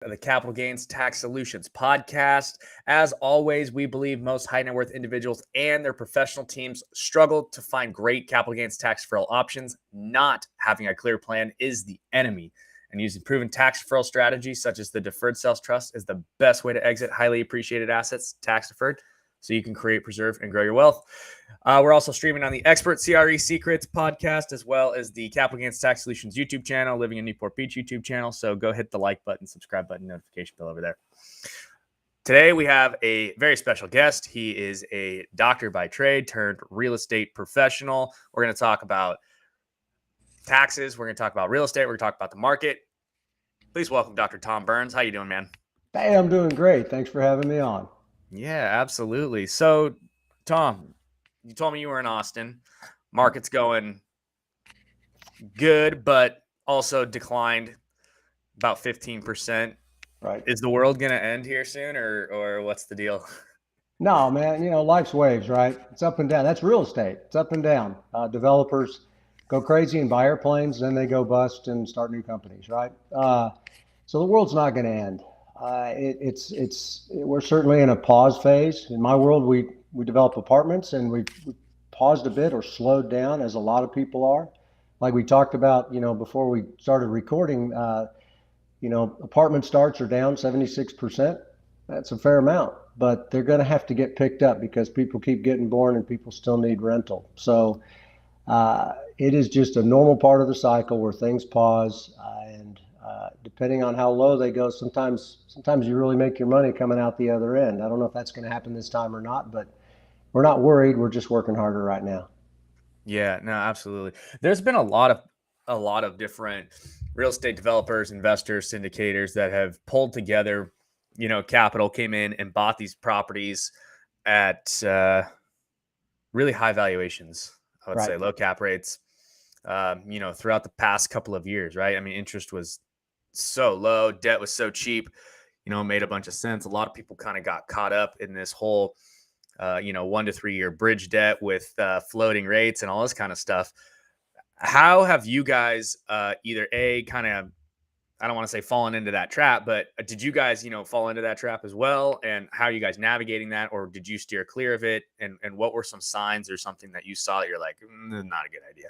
The Capital Gains Tax Solutions podcast. As always, we believe most high net worth individuals and their professional teams struggle to find great capital gains tax deferral options. Not having a clear plan is the enemy. And using proven tax deferral strategies such as the Deferred Sales Trust is the best way to exit highly appreciated assets tax deferred so you can create, preserve, and grow your wealth. We're also streaming on the Expert CRE Secrets podcast, as well as the Capital Gains Tax Solutions YouTube channel, Living in Newport Beach YouTube channel. So go hit the like button, subscribe button, notification bell over there. Today, we have a very special guest. He is a doctor by trade turned real estate professional. We're going to talk about taxes. We're going to talk about real estate. We're going to talk about the market. Please welcome Dr. Tom Burns. How you doing, man? Hey, I'm doing great. Thanks for having me on. Yeah, absolutely. So, Tom, you told me you were in Austin. Market's going good, but also declined about 15%. Right. Is the world going to end here soon, or what's the deal? No, man, life's waves, right? It's up and down. That's real estate. It's up and down. Developers go crazy and buy airplanes, then they go bust and start new companies, right? So the world's not going to end. We're certainly in a pause phase. In my world, we develop apartments, and we paused a bit or slowed down, as a lot of people are. Like we talked about, before we started recording, apartment starts are down 76%. That's a fair amount, but they're going to have to get picked up because people keep getting born and people still need rental. So it is just a normal part of the cycle where things pause, and depending on how low they go, sometimes you really make your money coming out the other end. I don't know if that's going to happen this time or not, but we're not worried. We're just working harder right now. Yeah, no, absolutely. There's been a lot of different real estate developers, investors, syndicators that have pulled together, capital, came in and bought these properties at really high valuations. I would say low cap rates, throughout the past couple of years, right? I mean, interest was so low, debt was so cheap, it made a bunch of sense. A lot of people kind of got caught up in this whole 1 to 3 year bridge debt with floating rates and all this kind of stuff. How have you guys either kind of, I don't want to say fallen into that trap, but did you guys, fall into that trap as well? And how are you guys navigating that? Or did you steer clear of it? And what were some signs or something that you saw that you're like, not a good idea?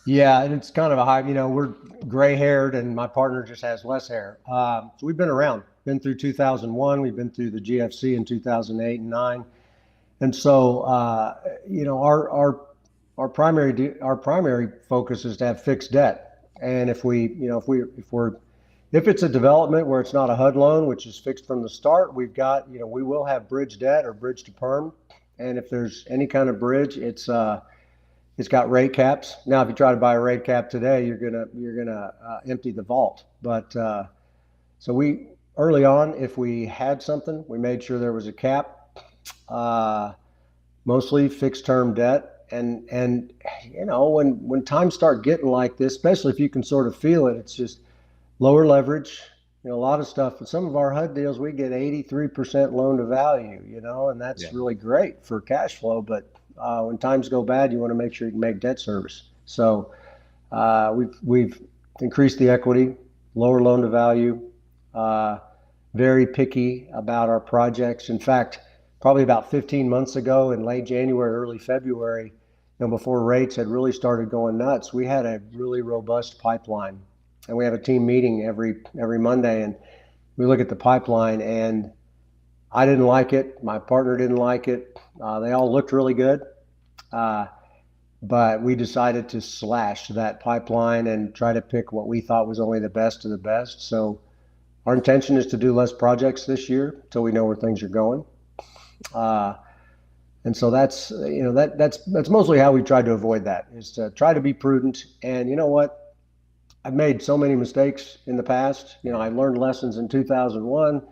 Yeah, and it's kind of a high, we're gray haired and my partner just has less hair. So we've been around, been through 2001. We've been through the GFC in 2008 and 9. And so, our primary focus is to have fixed debt. And if it's a development where it's not a HUD loan, which is fixed from the start, we will have bridge debt or bridge to perm. And if there's any kind of bridge, it's got rate caps. Now, if you try to buy a rate cap today, you're gonna empty the vault. But so we early on, if we had something, we made sure there was a cap. Mostly fixed term debt. And when times start getting like this, especially if you can sort of feel it, it's just lower leverage. A lot of stuff. In some of our HUD deals, we get 83% loan to value, and that's really great for cash flow. But when times go bad, you want to make sure you can make debt service. So we've increased the equity, lower loan to value, very picky about our projects. In fact, probably about 15 months ago in late January, early February, before rates had really started going nuts, we had a really robust pipeline. And we have a team meeting every Monday, and we look at the pipeline, and I didn't like it. My partner didn't like it. They all looked really good. But we decided to slash that pipeline and try to pick what we thought was only the best of the best. So our intention is to do less projects this year until we know where things are going. And so that's mostly how we tried to avoid that, is to try to be prudent. And you know what? I've made so many mistakes in the past. I learned lessons in 2001,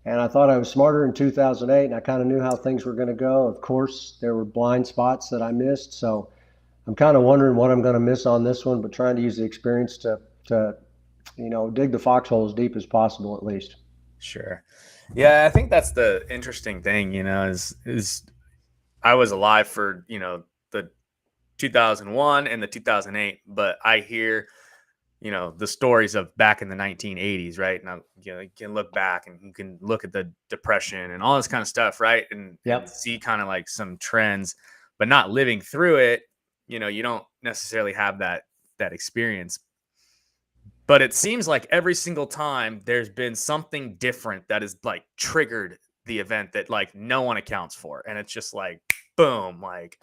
and I thought I was smarter in 2008, and I kind of knew how things were going to go. Of course, there were blind spots that I missed. So I'm kind of wondering what I'm going to miss on this one, but trying to use the experience to dig the foxhole as deep as possible, at least. Sure. Yeah, I think that's the interesting thing, is I was alive for, the 2001 and the 2008, but I hear, the stories of back in the 1980s, right? Now, you can look back and you can look at the depression and all this kind of stuff, right? And Yep. see kind of like some trends, but not living through it, you don't necessarily have that experience. But it seems like every single time there's been something different that has like triggered the event that like no one accounts for. And it's just like boom, like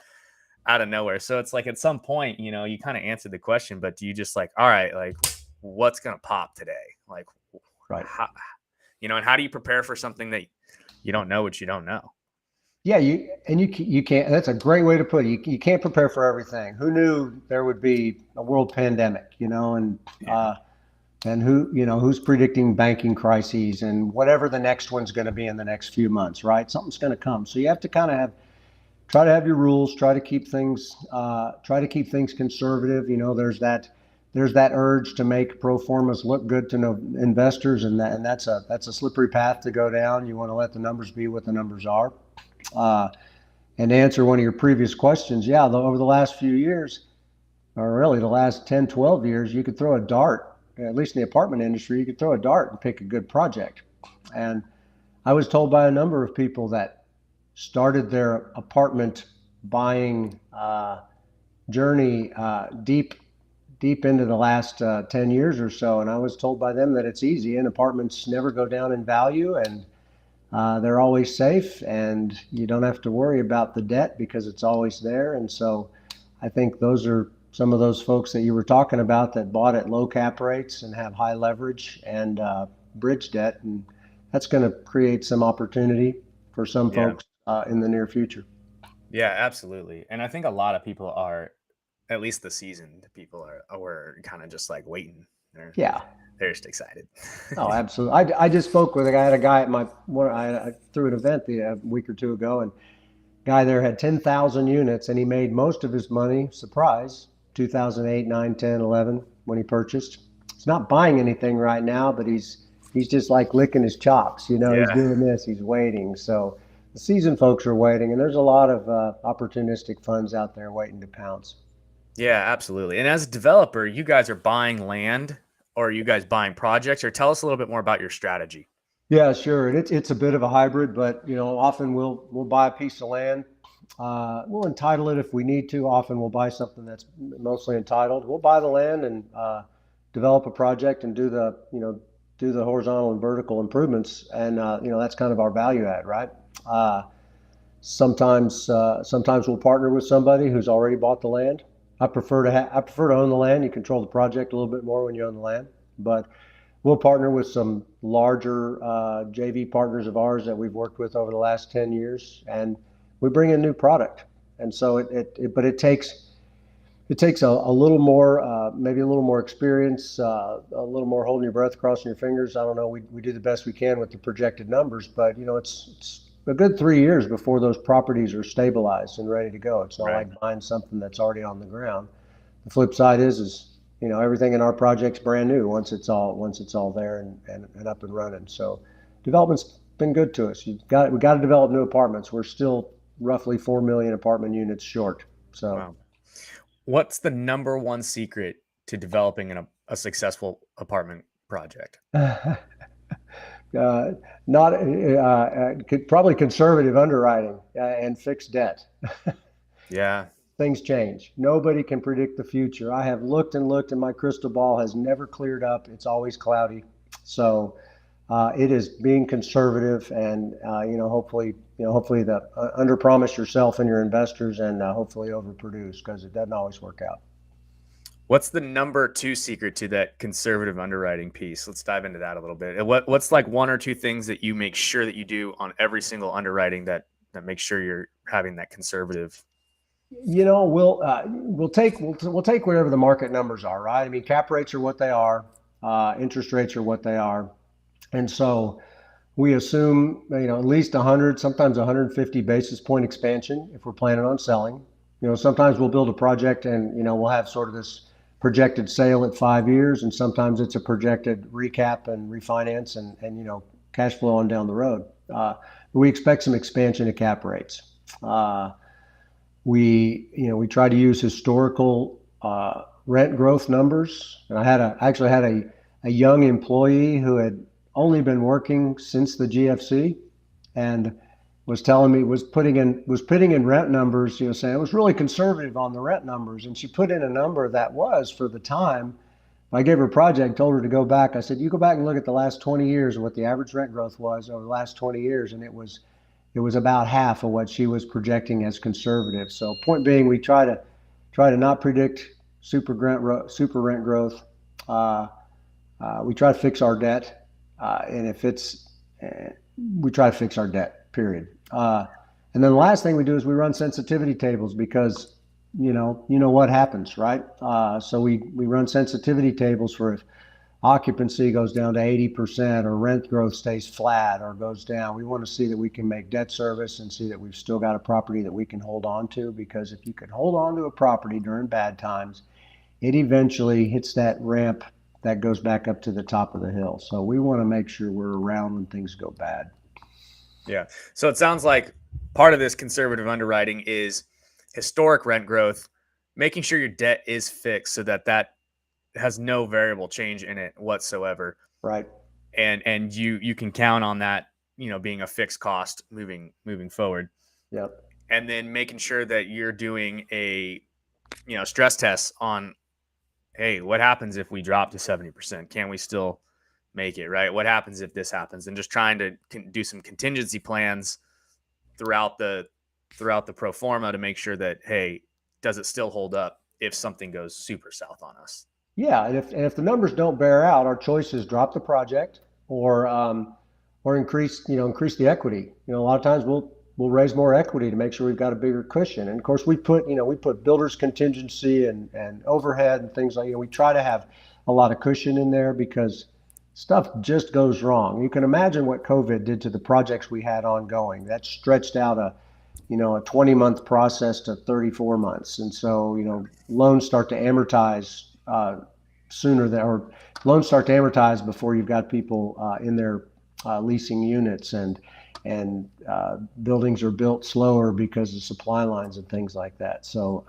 out of nowhere. So it's like at some point, you kind of answered the question, but do you just like, all right, like what's gonna pop today? Like Right. how, and how do you prepare for something that you don't know what you don't know? Yeah, you can't. That's a great way to put it. You can't prepare for everything. Who knew there would be a world pandemic? Yeah. And who's predicting banking crises and whatever the next one's going to be in the next few months, right? Something's going to come. So you have to kind of try to have your rules, try to keep things conservative. There's that urge to make pro formas look good to investors, and that's a slippery path to go down. You want to let the numbers be what the numbers are. Uh, and to answer one of your previous questions, yeah, over the last few years, or really the last 10, 12 years, you could throw a dart, at least in the apartment industry, you could throw a dart and pick a good project. And I was told by a number of people that started their apartment buying journey deep into the last 10 years or so. And I was told by them that it's easy and apartments never go down in value, and they're always safe, and you don't have to worry about the debt because it's always there. And so I think those are some of those folks that you were talking about that bought at low cap rates and have high leverage and bridge debt. And that's going to create some opportunity for some Yeah. folks in the near future. Yeah, absolutely. And I think a lot of people are, at least the seasoned people are kind of just like waiting. They're, Yeah. they're just excited. Oh, absolutely. I just spoke with a guy. I had a guy at I threw an event a week or two ago, and guy there had 10,000 units, and he made most of his money, surprise, 2008, 9, 10, 11, when he purchased. He's not buying anything right now, but he's just like licking his chops. He's Yeah. doing this, he's waiting. So the seasoned folks are waiting, and there's a lot of opportunistic funds out there waiting to pounce. Yeah, absolutely. And as a developer, you guys are buying land, or are you guys buying projects, or tell us a little bit more about your strategy. Yeah, sure. And it's a bit of a hybrid, but often we'll buy a piece of land. We'll entitle it if we need to. Often we'll buy something that's mostly entitled. We'll buy the land and develop a project and do the horizontal and vertical improvements, and that's kind of our value add, right? Sometimes we'll partner with somebody who's already bought the land. I prefer to own the land. You control the project a little bit more when you own the land, but we'll partner with some larger JV partners of ours that we've worked with over the last 10 years, and we bring in new product. And so it takes a little more, maybe a little more experience, a little more holding your breath, crossing your fingers. I don't know. We do the best we can with the projected numbers, but it's a good 3 years before those properties are stabilized and ready to go. It's not Right. like buying something that's already on the ground. The flip side is everything in our project's brand new once it's all there and up and running. So development's been good to us. We got to develop new apartments. We're still roughly 4 million apartment units short. So Wow. What's the number one secret to developing a successful apartment project? not probably conservative underwriting and fixed debt. Yeah. Things change. Nobody can predict the future. I have looked and looked, and my crystal ball has never cleared up. It's always cloudy. So it is being conservative, and hopefully the under promise yourself and your investors, and hopefully overproduce, because it doesn't always work out. What's the number two secret to that conservative underwriting piece? Let's dive into that a little bit. What's like one or two things that you make sure that you do on every single underwriting that makes sure you're having that conservative? We'll take whatever the market numbers are, right? I mean, cap rates are what they are, interest rates are what they are, and so we assume at least 100, sometimes 150 basis point expansion if we're planning on selling. Sometimes we'll build a project and we'll have sort of this projected sale at 5 years, and sometimes it's a projected recap and refinance and cash flow on down the road. We expect some expansion of cap rates. We try to use historical rent growth numbers. And actually had a young employee who had only been working since the GFC, and was telling me was putting in rent numbers, saying it was really conservative on the rent numbers, and she put in a number that was for the time. I gave her a project, told her to go back. I said, you go back and look at the last 20 years of what the average rent growth was over the last 20 years, and it was about half of what she was projecting as conservative. So point being, we try to not predict super rent growth. Uh, we try to fix our debt, and if it's we try to fix our debt. Period. And then the last thing we do is we run sensitivity tables, because you know what happens, right? So we run sensitivity tables for if occupancy goes down to 80% or rent growth stays flat or goes down. We want to see that we can make debt service and see that we've still got a property that we can hold on to, because if you can hold on to a property during bad times, it eventually hits that ramp that goes back up to the top of the hill. So we want to make sure we're around when things go bad. Yeah. So it sounds like part of this conservative underwriting is historic rent growth, making sure your debt is fixed so that has no variable change in it whatsoever. Right. And you can count on that, being a fixed cost moving forward. Yep. And then making sure that you're doing a stress test on, hey, what happens if we drop to 70%? Can we still make it, right? What happens if this happens? And just trying to do some contingency plans throughout the pro forma to make sure that, hey, does it still hold up if something goes super south on us? Yeah, and if the numbers don't bear out, our choice is drop the project or increase the equity. A lot of times we'll raise more equity to make sure we've got a bigger cushion. And of course we put builders contingency and overhead and things like. We try to have a lot of cushion in there because stuff just goes wrong. You can imagine what COVID did to the projects we had ongoing. That stretched out a 20-month process to 34 months, and so loans start to amortize loans start to amortize before you've got people in there leasing units, and buildings are built slower because of supply lines and things like that. So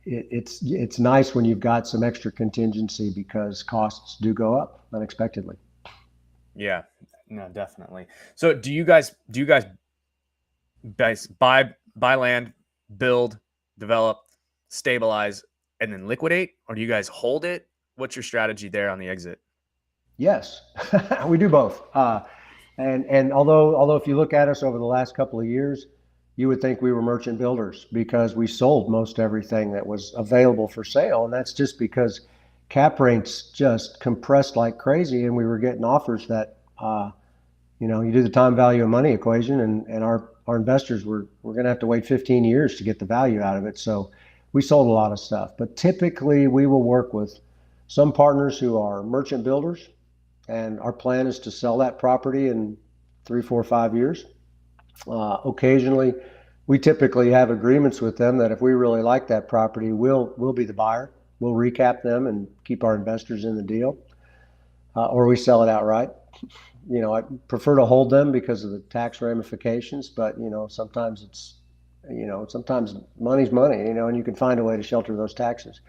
it's nice when you've got some extra contingency because costs do go up unexpectedly. Yeah, no, definitely. So do you guys buy land, build, develop, stabilize, and then liquidate, or do you guys hold it? What's your strategy there on the exit? Yes, we do both. And although if you look at us over the last couple of years, you would think we were merchant builders because we sold most everything that was available for sale, and that's just because cap rates just compressed like crazy, and we were getting offers that you do the time value of money equation, and our investors were going to have to wait 15 years to get the value out of it. So we sold a lot of stuff, but typically we will work with some partners who are merchant builders, and our plan is to sell that property in 3, 4, 5 years. Occasionally, we typically have agreements with them that if we really like that property, we'll be the buyer. We'll recap them and keep our investors in the deal, or we sell it outright. I prefer to hold them because of the tax ramifications, but sometimes sometimes money's money, and you can find a way to shelter those taxes.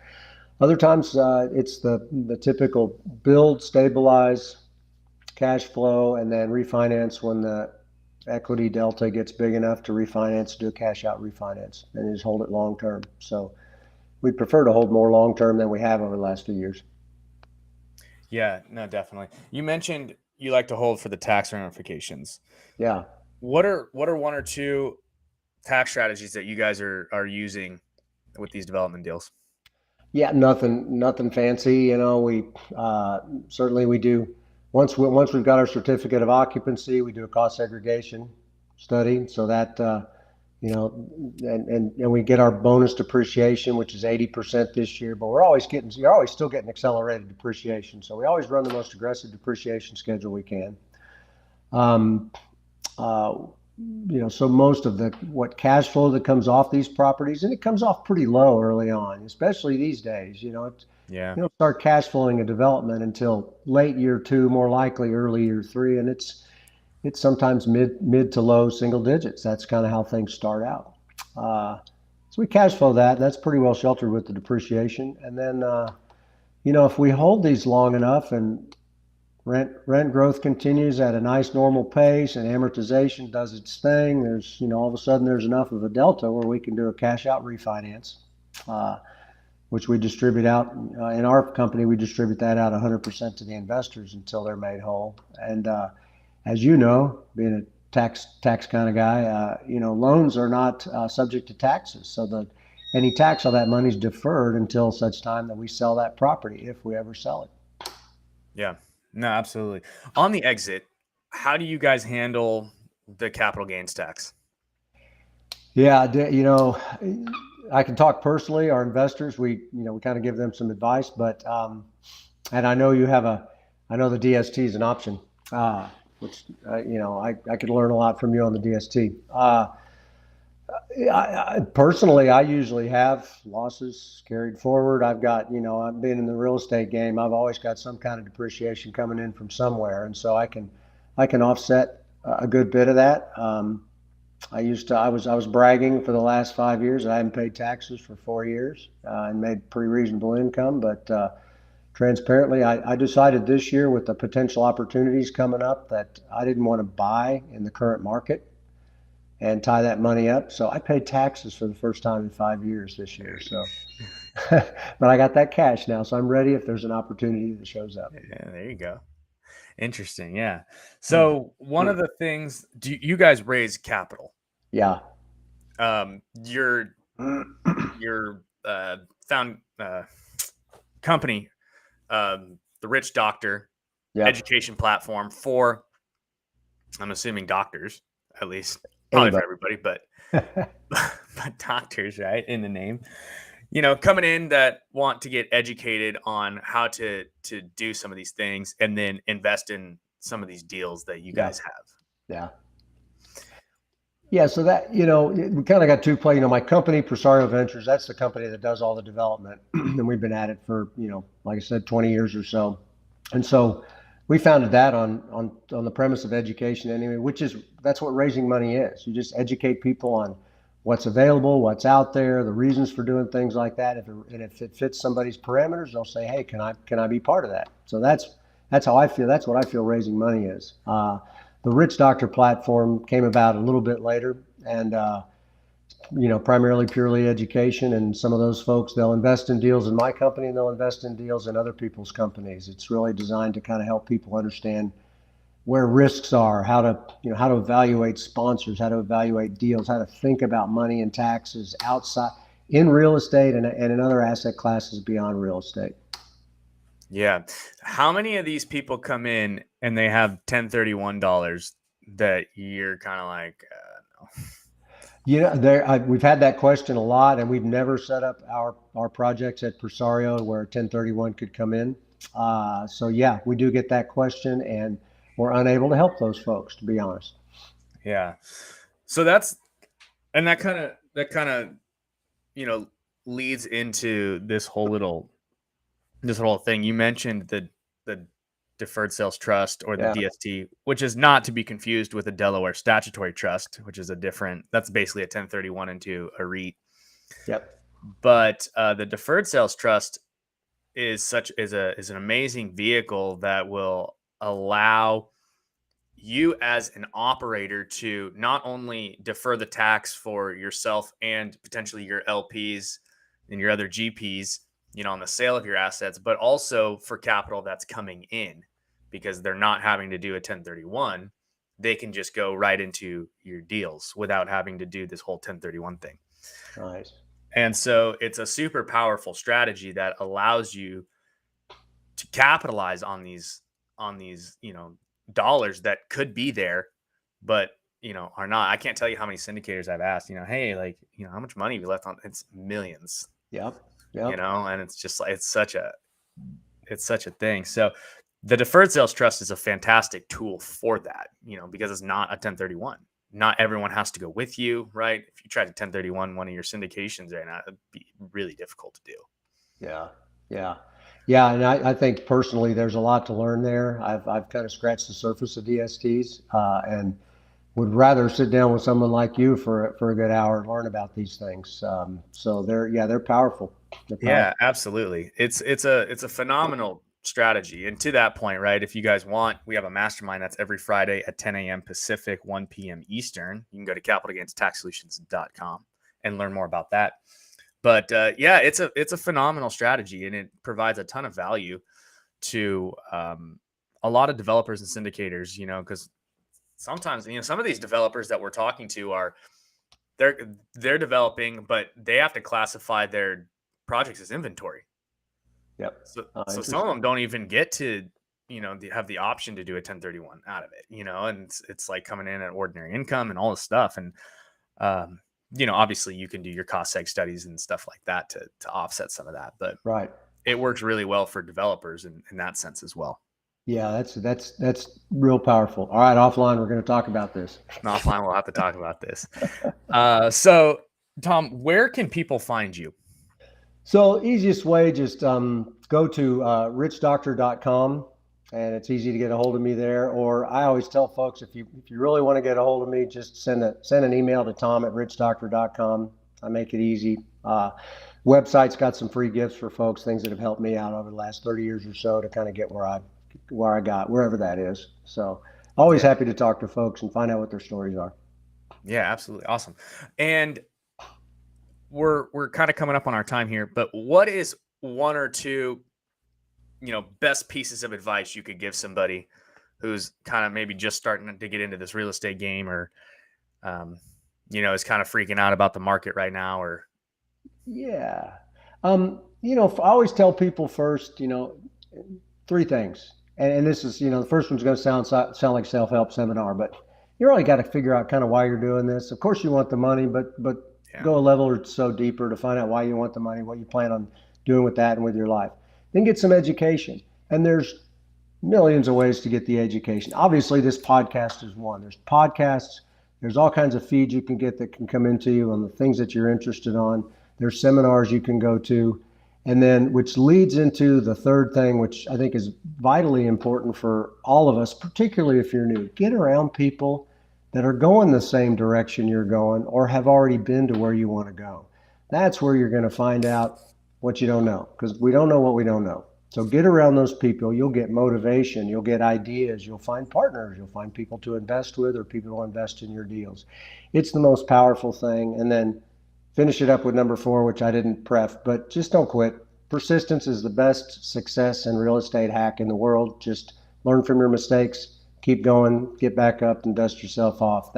Other times, it's the typical build, stabilize, cash flow, and then refinance when the equity delta gets big enough to refinance, do a cash out refinance, and just hold it long term. So we prefer to hold more long term than we have over the last few years. Yeah, no, definitely. You mentioned you like to hold for the tax ramifications. Yeah. What are one or two tax strategies that you guys are using with these development deals? Yeah, nothing fancy. We certainly we do. Once we've got our certificate of occupancy, we do a cost segregation study, so that and we get our bonus depreciation, which is 80% this year. But you're always still getting accelerated depreciation, so we always run the most aggressive depreciation schedule we can. Um, uh, so most of what cash flow that comes off these properties, and it comes off pretty low early on, especially these days. Yeah. You don't start cash flowing a development until late year 2, more likely early year 3, and it's sometimes mid to low single digits. That's kind of how things start out. So we cash flow that. That's pretty well sheltered with the depreciation. And then, if we hold these long enough and rent growth continues at a nice normal pace and amortization does its thing, there's, all of a sudden there's enough of a delta where we can do a cash out refinance, which we distribute out. In our company, we distribute that out 100% to the investors until they're made whole. And as you know, being a tax kind of guy, loans are not subject to taxes. So any tax on that money is deferred until such time that we sell that property, if we ever sell it. Yeah, no, absolutely. On the exit, how do you guys handle the capital gains tax? Yeah, I can talk personally. Our investors, we kind of give them some advice, but and I know I know the DST is an option, which I could learn a lot from you on the DST. Personally, I usually have losses carried forward. I've been in the real estate game. I've always got some kind of depreciation coming in from somewhere, and so I can offset a good bit of that. I was bragging for the last 5 years. I haven't paid taxes for 4 years and made pretty reasonable income. But transparently, I decided this year, with the potential opportunities coming up, that I didn't want to buy in the current market and tie that money up. So I paid taxes for the first time in 5 years this year. So, but I got that cash now, so I'm ready if there's an opportunity that shows up. Yeah, there you go. Interesting. Yeah. So one of the things, do you guys raise capital? Yeah. Your found company, the Rich Doctor education platform for, I'm assuming, doctors, at least, probably for everybody, but but doctors, right, in the name. Coming in that want to get educated on how to do some of these things and then invest in some of these deals that you guys have. Yeah. Yeah. So that, we kind of got two play, my company, Presario Ventures, that's the company that does all the development. And we've been at it for, like I said, 20 years or so. And so we founded that on the premise of education anyway, that's what raising money is. You just educate people on what's available, what's out there, the reasons for doing things like that. If it fits somebody's parameters, they'll say, hey, can I be part of that? So that's how I feel. That's what I feel raising money is. The Rich Doctor platform came about a little bit later, and primarily purely education. And some of those folks, they'll invest in deals in my company, and they'll invest in deals in other people's companies. It's really designed to kind of help people understand where risks are, how to evaluate sponsors, how to evaluate deals, how to think about money and taxes outside in real estate and in other asset classes beyond real estate. Yeah. How many of these people come in and they have $1031 that you're kind of like, no? We've had that question a lot, and we've never set up our projects at Presario where 1031 could come in. So yeah, we do get that question, and we're unable to help those folks, to be honest. Yeah. So that kind of leads into this whole thing. You mentioned the Deferred Sales Trust, or the DST, which is not to be confused with a Delaware statutory trust, which is that's basically a 1031 into a REIT. Yep. But the Deferred Sales Trust is an amazing vehicle that will allow you as an operator to not only defer the tax for yourself and potentially your LPs and your other GPs, on the sale of your assets, but also for capital that's coming in, because they're not having to do a 1031. They can just go right into your deals without having to do this whole 1031 thing. Nice. And so it's a super powerful strategy that allows you to capitalize on these, dollars that could be there, but, are not. I can't tell you how many syndicators I've asked, hey, how much money have you left on? It's millions. Yep. And it's just like, it's such a thing. So the Deferred Sales Trust is a fantastic tool for that, because it's not a 1031. Not everyone has to go with you, right? If you try to 1031 one of your syndications right now, it'd be really difficult to do. Yeah. And I think personally, there's a lot to learn there. I've kind of scratched the surface of DSTs, and would rather sit down with someone like you for a good hour and learn about these things. So they're powerful. They're Yeah, powerful. absolutely. It's a phenomenal strategy. And to that point, right? If you guys want, we have a mastermind that's every Friday at 10 a.m. Pacific, 1 p.m. Eastern. You can go to capitalgainstaxsolutions.com and learn more about that. But yeah, it's a phenomenal strategy, and it provides a ton of value to a lot of developers and syndicators. Because sometimes some of these developers that we're talking to are they're they're developing, but they have to classify their projects as inventory. Yep. So some of Interesting. them don't even get to have the option to do a 1031 out of it. And it's like coming in at ordinary income and all this stuff. And obviously you can do your cost seg studies and stuff like that to offset some of that, but Right. it works really well for developers in that sense as well. Yeah, that's real powerful. All right, offline, we're going to talk about this. And offline, we'll have to talk about this. So Tom, where can people find you? So easiest way, just go to richdoctor.com, and it's easy to get a hold of me there. Or I always tell folks, if you really want to get a hold of me, just send an email to tom@richdoctor.com. I make it easy. Website's got some free gifts for folks, things that have helped me out over the last 30 years or so to kind of get where I got, wherever that is. So always Yeah. happy to talk to folks and find out what their stories are. Yeah, absolutely. Awesome. And we're kind of coming up on our time here, but what is one or two, best pieces of advice you could give somebody who's kind of maybe just starting to get into this real estate game, or, is kind of freaking out about the market right now, or. Yeah. I always tell people first, three things. And this is, the first one's going to sound like self-help seminar, but you really got to figure out kind of why you're doing this. Of course you want the money, but Yeah. go a level or so deeper to find out why you want the money, what you plan on doing with that and with your life. Then get some education. And there's millions of ways to get the education. Obviously, this podcast is one. There's podcasts. There's all kinds of feeds you can get that can come into you on the things that you're interested on. There's seminars you can go to. And then, which leads into the third thing, which I think is vitally important for all of us, particularly if you're new. Get around people that are going the same direction you're going or have already been to where you want to go. That's where you're going to find out what you don't know, because we don't know what we don't know. So get around those people. You'll get motivation. You'll get ideas. You'll find partners. You'll find people to invest with or people to invest in your deals. It's the most powerful thing. And then finish it up with number 4, which I didn't pref, but just don't quit. Persistence is the best success and real estate hack in the world. Just learn from your mistakes, keep going, get back up, and dust yourself off.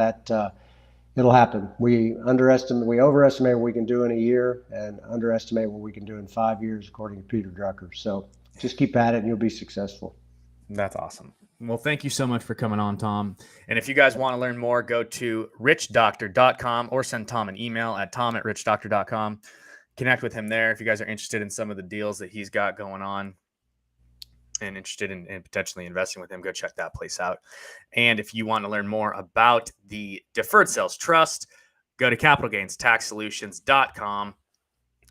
It'll happen. We overestimate what we can do in a year, and underestimate what we can do in 5 years, according to Peter Drucker. So just keep at it, and you'll be successful. That's awesome. Well, thank you so much for coming on, Tom. And if you guys want to learn more, go to richdoctor.com or send Tom an email at tom@richdoctor.com. Connect with him there if you guys are interested in some of the deals that he's got going on and interested in potentially investing with him. Go check that place out. And if you want to learn more about the Deferred Sales Trust, go to capitalgainstaxsolutions.com.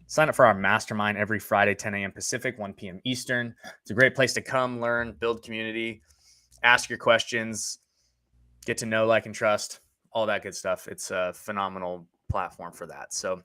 Sign up for our mastermind every Friday, 10 a.m. Pacific, 1 p.m. Eastern. It's a great place to come, learn, build community, ask your questions, get to know, like, and trust, all that good stuff. It's a phenomenal platform for that. So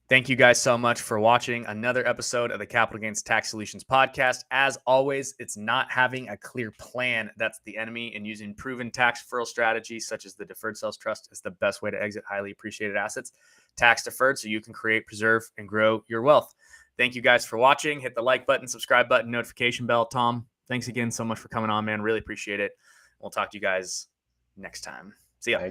thank you guys so much for watching another episode of the Capital Gains Tax Solutions podcast. As always, it's not having a clear plan that's the enemy, and using proven tax deferral strategies such as the Deferred Sales Trust is the best way to exit highly appreciated assets, tax deferred, so you can create, preserve, and grow your wealth. Thank you guys for watching. Hit the like button, subscribe button, notification bell. Tom, thanks again so much for coming on, man. Really appreciate it. We'll talk to you guys next time. See ya.